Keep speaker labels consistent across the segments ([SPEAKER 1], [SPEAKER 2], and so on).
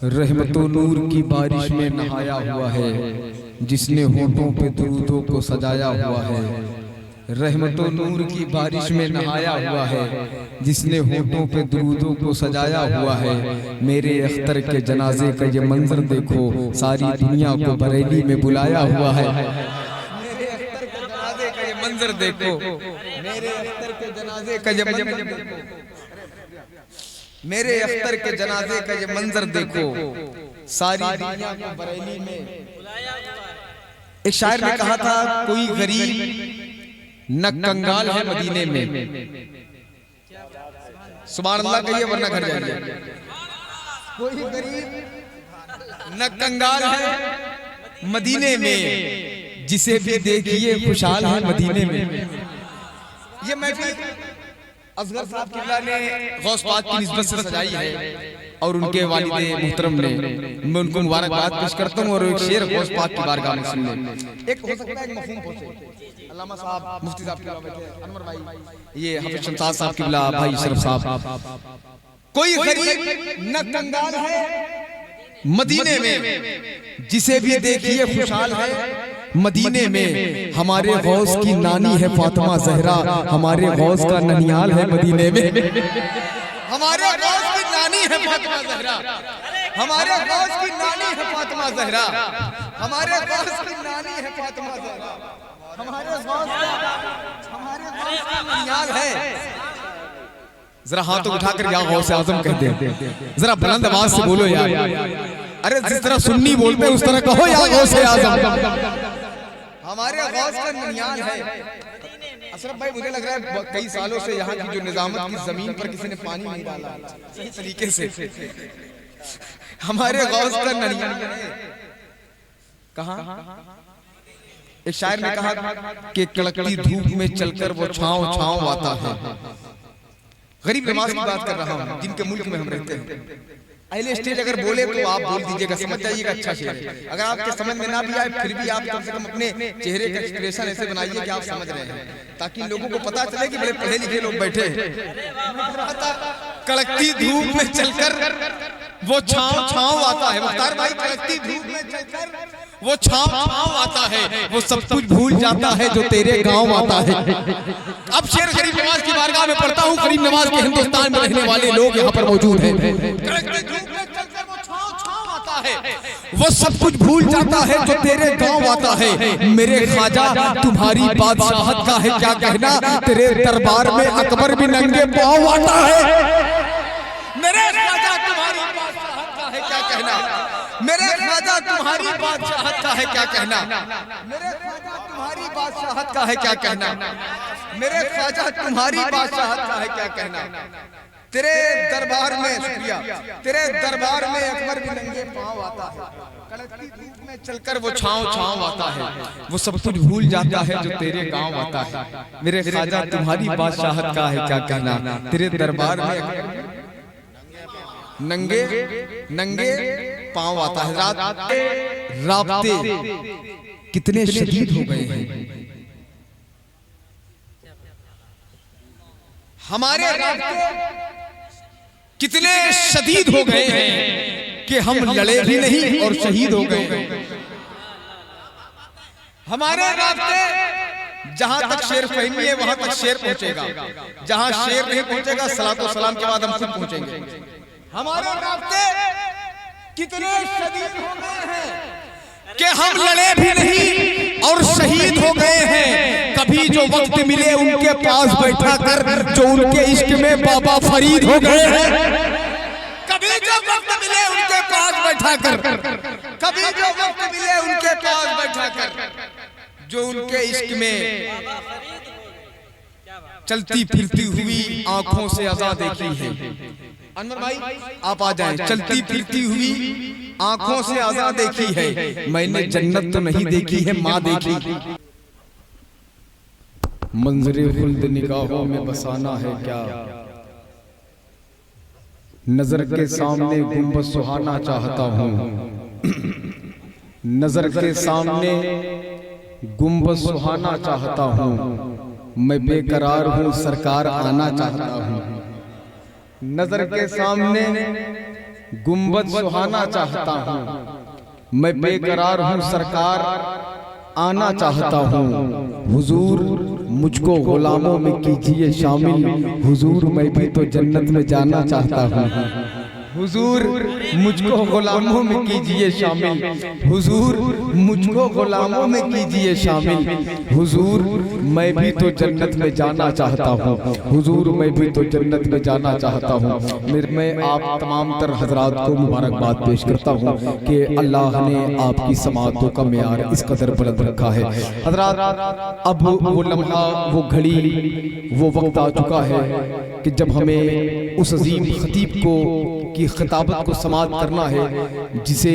[SPEAKER 1] रहमतो नूर की बारिश में नहाया हुआ है, जिसने होठों पे दुरूदों को सजाया हुआ है। रहमतो नूर की बारिश में नहाया हुआ है, जिसने होठों पे दुरूदों को सजाया हुआ है। मेरे अख्तर के जनाजे का ये मंजर देखो, सारी दुनिया को बरेली में बुलाया हुआ है। मेरे अख्तर के जनाजे का ये मंजर देखो, मेरे अख्तर के जनाजे का ये मंजर देखो, मेरे अख्तर के जनाजे का ये मंजर देखो, सारी दुनिया को बरेली में बुलाया हुआ है। एक शायर ने कहा था, कोई गरीब न कंगाल है मदीने में। सुभान अल्लाह कहिए वरना घर जाइए। कोई गरीब न कंगाल है मदीने में, जिसे भी देखिए खुशहाल है मदीने में। ये महफिल असगर साहब किबला ने गौस पाक की निस्बत से सजाई है और उनके वालिद मुहतरम ने, मैं उनको मुबारकबाद पेश करता हूँ। और एक शेर गौस पाक की बारगाह में सुन लें। एक हो सकता है एक मफहूम पहुंचे। अल्लामा साहब, मुफ्ती साहब किबला बैठे, अनवर भाई, ये हाफिज शमशाद साहब किबला, भाई शरफ साहब। कोई गरीब न कंगाल है मदीने में, जिसे भी देखिए खुशहाल है मदीने में। हमारे गौस की नानी है फातिमा ज़हरा, हमारे गौस का ननियाल है मदीने में। हमारे गौस की नानी है फातिमा ज़हरा, हमारे गौस की नानी है फातिमा ज़हरा, हमारे गौस की नानी है फातिमा ज़हरा, हमारे गौस का ननियाल है। जरा हाथों उठाकर या गौस आज़म कहते हैं, जरा बुलंद आवाज से बोलो यार। अरे जिस तरह सुन्नी बोलते हैं उस तरह कहो या गौस आज़म। हमारे गौस का ननियाल है। अशरफ भाई, मुझे लग रहा है कई सालों से यहाँ की जो निजामत की जमीन पर किसी ने पानी नहीं डाला सही तरीके से। हमारे गौस का ननियाल है। कहाँ? एक शायर ने कहा कि कड़कती धूप में चलकर वो छांव छांव आता है। गरीब नवाज की बात कर रहा हूँ, जिनके मुल्क में हम रहते हैं। अहले स्टेज अगर बोले तो आप बोल दीजिएगा, समझ जाइएगा अच्छा शेर है। अगर आपके समझ में ना भी आए फिर भी आप कम से कम अपने चेहरे का एक्सप्रेशन ऐसे बनाइए कि आप समझ रहे हैं, ताकि लोगों को पता चले कि बड़े पढ़े लिखे लोग बैठे हैं। कड़कती धूप में चलकर वो छांव छांव आता है। मुख्तार भाई, कड़कती धूप में चलकर वो छांव छांव आता है, वो सब कुछ भूल जाता है जो तेरे गांव आता है। अब शेर गरीब नवाज की बारगाह में पढ़ता हूँ। गरीब नवाज के हिंदुस्तान में रहने वाले लोग यहाँ पर मौजूद हैं। वो सब कुछ भूल जाता है जो तेरे गांव आता है। मेरे ख्वाजा तुम्हारी बादशाहत का है क्या कहना, तेरे दरबार में अकबर भी नंगे पांव आता है। मेरे ख्वाजा तुम्हारी बादशाहत का है क्या कहना, मेरे ख्वाजा तुम्हारी बादशाहत का है क्या कहना, मेरे ख्वाजा तुम्हारी बादशाहत का है क्या कहना, मेरे ख्वाजा तुम्हारी बादशाहत का है क्या कहना। तेरे दरबार में, शुक्रिया, तेरे दरबार में अकबर भी नंगे पांव आता है। कड़कती धूप में चलकर वो छांव छांव आता है, वो सब कुछ भूल जाता है जो तेरे गांव आता है। मेरे ख्वाजा तुम्हारी बादशाहत का है क्या कहना, तेरे दरबार में नंगे नंगे पांव आता है। राब्ते कितने शदीद हो गए हैं, हमारे राब्ते कितने शदीद हो गए हैं कि हम लड़े भी नहीं और शहीद हो गए। हमारे रास्ते जहां तक शेर फहमी है वहां तक शेर पहुंचेगा, जहां शेर नहीं पहुंचेगा सलातो सलाम के बाद हम खुद पहुंचेंगे। हमारे रास्ते कितने शदीद हो गए हैं कि हम लड़े भी नहीं और शहीद हो गए हैं। कभी जो वक्त मिले उनके पास बैठा कर, जो उनके इश्क में बाबा फरीद हो गए हैं। कभी जो वक्त मिले उनके पास बैठा कर, कभी जो वक्त मिले उनके पास बैठा कर, जो उनके इश्क में चलती फिरती हुई आंखों से अज़ा देखी है। अनवर भाई आप आ जाएं। चलती फिरती हुई आंखों से अज़ा देखी है, मैंने जन्नत तो नहीं देखी है, माँ देखी। मंज़रे खुल्द निगाहों में बसाना है क्या, नजर के सामने गुंबद सुहाना चाहता हूँ, नजर के सामने गुंबद सुहाना चाहता हूँ, मैं बेकरार हूँ सरकार आना चाहता हूँ। नजर के सामने गुंबद सुहाना चाहता हूँ, मैं बेकरार हूँ सरकार आना चाहता हूँ। हुजूर मुझको गुलामों में कीजिए शामिल, हुजूर मैं भी तो जन्नत में जाना चाहता हूँ। हुजूर मुझको गुलामों में कीजिए शामिल, हुजूर मुझको गुलामों में कीजिए शामिल, हुजूर मैं भी तो जन्नत में जाना चाहता हूँ। हुजूर मैं भी तो जन्नत में जाना चाहता हूँ। मैं आप तमाम तर हजरात को मुबारकबाद पेश करता हूँ कि अल्लाह ने आपकी समाअतों का मेयार इस कदर बुलंद रखा है। हजरात अब वो लम्हा, वो घड़ी, वो वक्त आ चुका है कि जब हमें उस अजीम खतीब को की खिताबत को समाअत करना है जिसे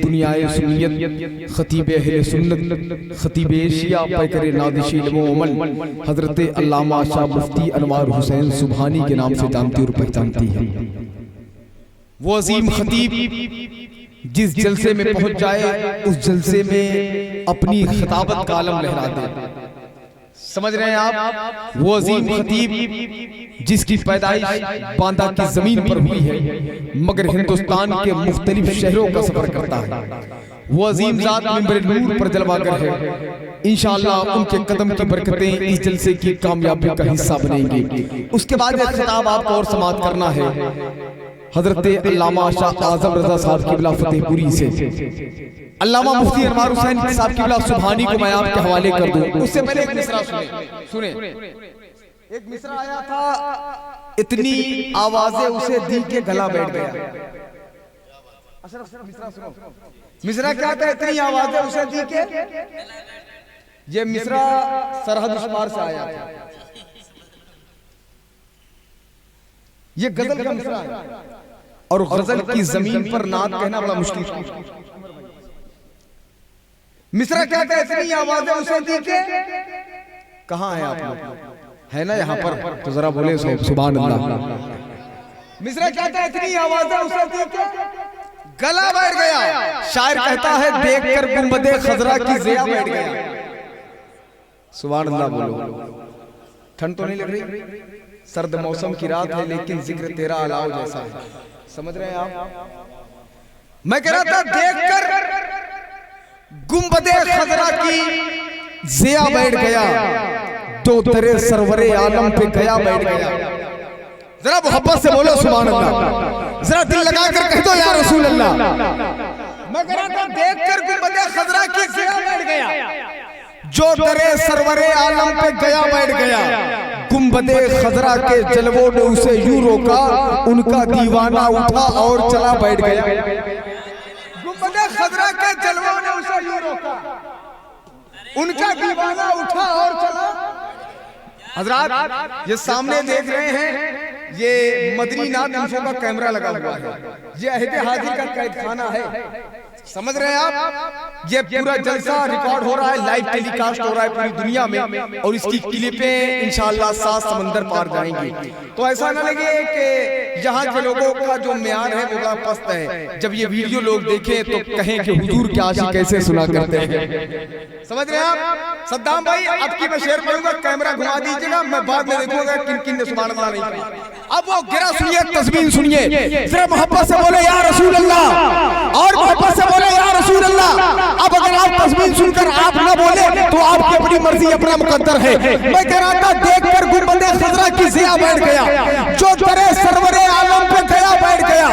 [SPEAKER 1] दुनियाए सुन्नियत खतीब अहले सुन्नत खतीब शिया पैकर नादिश इल्म व अमल हजरत अल्लामा शाह मुफ्ती अनवार हुसैन सुबहानी के नाम से जानती और पहचानती है। वो अजीम खतीब जिस जलसे में पहुंच जाए उस जलसे में अपनी खिताबत का आलम लहरा दे। समझ रहे हैं आप? वो अजीम खतीब जिसकी पैदाइश बांदा की जमीन पर हुई है मगर हिंदुस्तान के मुख्तलिफ शहरों का सफर करता है। वो अजीम जात मिंबर नूर पर जलवागर है। इंशाअल्लाह उनके कदम की बरकतें इस जलसे की कामयाबी का हिस्सा बनेंगी। उसके बाद एक खिताब आपको और समाअत करना है हजरत अल्लामा शाह आजम रजा साहब क़िबला फतेहपुरी से। अल्लामा मुफ्ती अनवार हुसैन साहब क़िबला सुबहानी को मैं आपके हवाले कर दूं। उससे पहले एक मिसरा सुने। एक मिसरा आया था, इतनी आवाजें उसे दी के गला बैठ गया। मिसरा सुनो। मिसरा क्या था? इतनी आवाजें उसे दी के। ये मिसरा सरहद उस पार से आया था। ये गजल का मिसरा है और गजल की जमीन पर नात कहना बड़ा मुश्किल है। मिसरा क्या था? इतनी आवाजें उसे दी के। कहाँ है आप लोग? है ना यहाँ पर? तो जरा बोले सुभान अल्लाह। मिसरा क्या था? इतनी आवाजें उसे दी के गला बैठ गया। शायर कहता है देखकर गुंबदे खजरा की ज़िया बैठ गया। सुभान अल्लाह बोलो। ठंड तो नहीं लग रही? सर्द मौसम की रात है लेकिन जिक्र तेरा अलाव जैसा है। समझ रहे हैं आप? मैं कह रहा था देखकर गुंबदे खजरा की ज़िया बैठ गया, तो तेरे सरवरे आलम पे गया बैठ गया। जरा मोहब्बत से बोलो सुभान अल्लाह। जरा दिल लगाकर कह दो या रसूल अल्लाह। मैं कह रहा था देखकर गुंबदे खजरा की ज़िया बैठ गया, जो तेरे सरवरे आलम पे गया बैठ गया। गुंबदे खजरा के जलवों ने उसे यूं रोका, उनका दीवाना उठा और चला बैठ गया। गुंबदे खजरा के जलवों ने उसे यूं रोका, उनका दीवाना उठा और चला। हजरात ये सामने देख रहे हैं, ये मदनी नात इंफो का कैमरा लगा हुआ है। ये अहद हाजिर का कैदखाना है। समझ रहे हैं आप? ये पूरा जलसा रिकॉर्ड हो रहा है, लाइव टेलीकास्ट हो रहा है पूरी दुनिया में और इसकी क्लिपें इंशाअल्लाह 7 समंदर पार जाएंगी। तो ऐसा ना लगे कि यहाँ के लोगों का जो म्यार है वो बड़ा पस्त है। जब ये वीडियो लोग देखें तो कहें कि हुजूर की आशिक कैसे सुना करते हैं। समझ रहे हैं आप? सद्दाम भाई अब की मैं शेर पढ़ूंगा, कैमरा घुमा दीजिएगा, मैं बाद में देखूंगा किन किन ने सुभान अल्लाह नहीं कहा। अब वो गिरा सुनिए, तस्बीह सुनिए, जरा मोहब्बत से बोले या रसूल अल्लाह और मोहब्बत से बोले या रसूल अल्लाह। अब अगर आप तस्बीह सुनकर आप ना बोले तो आपकी अपनी मर्जी, अपना मुकद्दर है। मैं कह रहा था देखकर गुंबदे खजरा की ज़िया बैठ गया, जो तेरे सरवरे आलम पे गया बैठ गया।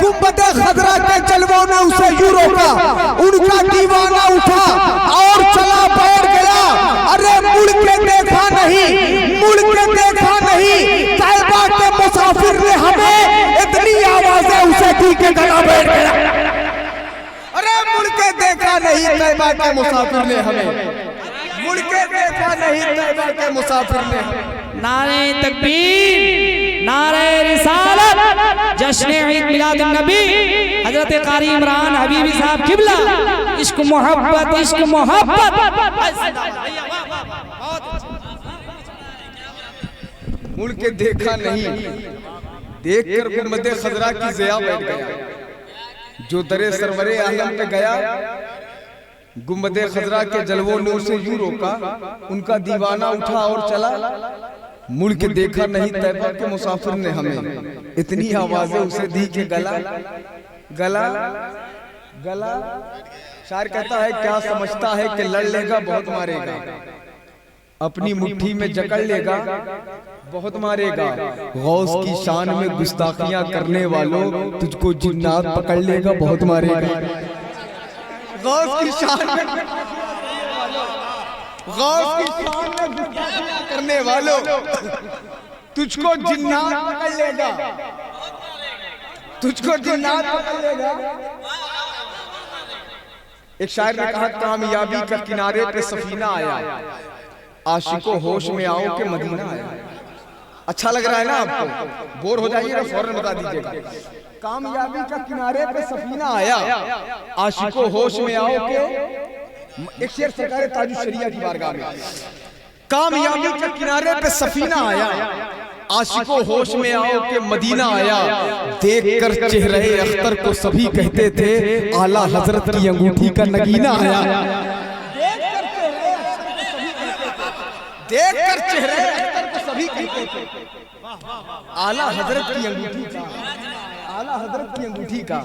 [SPEAKER 1] गुंबदे खजरा के जलवों ने उसे यूं रोका, उनका दीवाना उठा और चला बैठ गया। अरे मुड़ के देखा नहीं, मुड़ के देखा नहीं, तैयबा के मुसाफिर ने हमें इतनी आवाजें उसे दी के गला बैठ गया। अरे मुड़ के देखा नहीं, तैयबा के मुसाफिर ने हमें, मुड़ के देखा नहीं, तैयबा के मुसाफिर ने।
[SPEAKER 2] नारे तकबीर, नारे रिसालत, जश्न ईद मिलादुन नबी, हजरत कारी इमरान हबीबी साहब क़िबला। इश्क मोहब्बत, इश्क मोहब्बत।
[SPEAKER 1] मुड़ के देखा नहीं, देखकर गुंबदे खजरा की ज़िया बैठ गया, जो दरे सरवरे आलम पे गया। गुंबदे खजरा के जलवों ने उसे यूं रोका, उनका दीवाना उठा और चला। मुड़ के देखा नहीं, तैयबा के मुसाफिर ने हमें इतनी आवाजें उसे दी के गला। गला गला शायर कहता है क्या समझता है कि लड़ लेगा बहुत मारेगा, अपनी मुट्ठी में जकड़ लेगा बहुत मारेगा, गौस की शान में गुस्ताखियां करने वालों तुझको जिन्नात पकड़ लेगा बहुत मारेगा। गौस की शान में गुस्ताखियां करने वालों तुझको जिन्नात पकड़ लेगा, तुझको जिन्नात पकड़ लेगा। एक शायर ने कहा कामयाबी का किनारे पे सफीना आया, आशिको होश में आओ के मदीना आया। अच्छा लग रहा है ना आपको? बोर हो जाइएगा फौरन बता दीजिएगा। कामयाबी का किनारे पे सफीना आया, आशिको होश में आओ के, एक शेर सरकार ताजुल शरिया की बारगाह में, कामयाबी के किनारे पे सफीना आया, आशिको होश में आओ के मदीना आया। देखकर चेहरे अख्तर को सभी कहते थे आला हजरत की अंगूठी का नगीना आया। देखकर चेहरे अख्तर को सभी कहते थे आला हजरत की अंगूठी का, आला हजरत की अंगूठी का।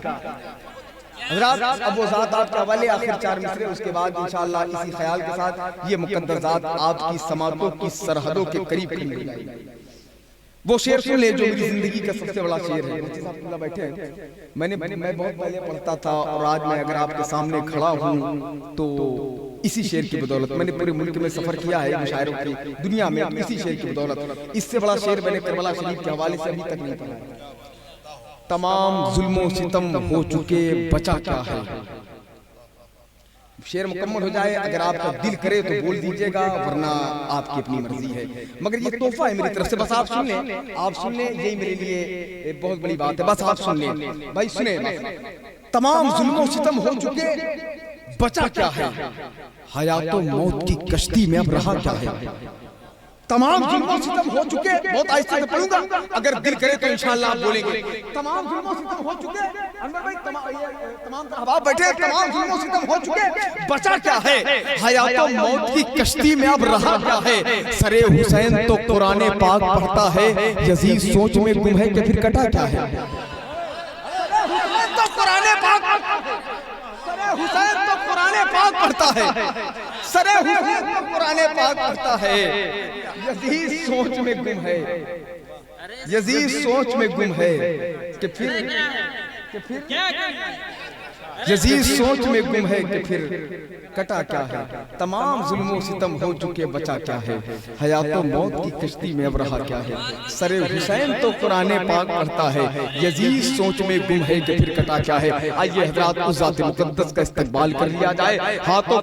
[SPEAKER 1] हज़रात अब वो ज़ात आपके हवाले आखिर 4 मिसरे, उसके बाद इंशाअल्लाह इसी ख्याल के साथ ये मुकद्दस ज़ात आपकी समातों की सरहदों के करीब खड़ी जाएगी। वो शेर सुन ले जो मेरी जिंदगी का सबसे बड़ा शेर है। मुफ्ती साहब बैठे हैं, मैं बहुत पहले पढ़ता था और आज मैं अगर आपके सामने खड़ा हूँ तो इसी शेर की बदौलत। मैंने पूरे मुल्क में सफर किया है मुशायरों की दुनिया में, इसी शेर की बदौलत। इससे बड़ा शेर मैंने करबला शरीफ के हवाले से अभी तक नहीं पढ़ा। तमाम जुल्मों सितम हो चुके बचा क्या है। शेर मुकम्मल हो जाए, अगर आपका दिल करे तो बोल दीजिएगा, वरना आपकी अपनी मर्जी है। मगर ये तोहफा है मेरी तरफ से, बस आप सुन लें, आप सुन लें, यही मेरे लिए बहुत बड़ी बात है। बस आप सुन लें भाई, सुने। तमाम जुल्मों सितम हो चुके बचा क्या है, हयातो मौत की कश्ती में अब रहा क्या है। तमाम जुल्मों सितम हो चुके, बहुत आहिस्ते से पढ़ूंगा, अगर दिल करे तो इंशाअल्लाह आप बोलेंगे। तमाम जुल्मों सितम हो चुके, अनवर भाई तमाम अहबाब बैठे, तमाम जुल्मों सितम हो चुके बचा क्या है, हयातो मौत की कश्ती में अब रहा क्या है। सरे हुसैन तो कुरान पाक पढ़ता है, यजीद सोच में गुम है कि फिर कटा क्या है। तो कुरान पाक, सरे हुसैन तो कुरान पाक पढ़ता है, सरे हुसैन तो कुरान पाक पढ़ता है, यजीद सोच में गुम है, यजीद सोच में गुम है कि फिर यजीद सोच में गुम है कि फिर कटा क्या है। तमाम जुल्मों सितम हो चुके बचा क्या है, हयातो मौत की कश्ती में अब रहा क्या है। सरे हुसैन तो कुरान पाक पढ़ता है, यजीद सोच में गुम है कि फिर कटा क्या है। आइए हज़रात उस ज़ात मुक़द्दस का इस्तक़बाल कर लिया जाए। हाथों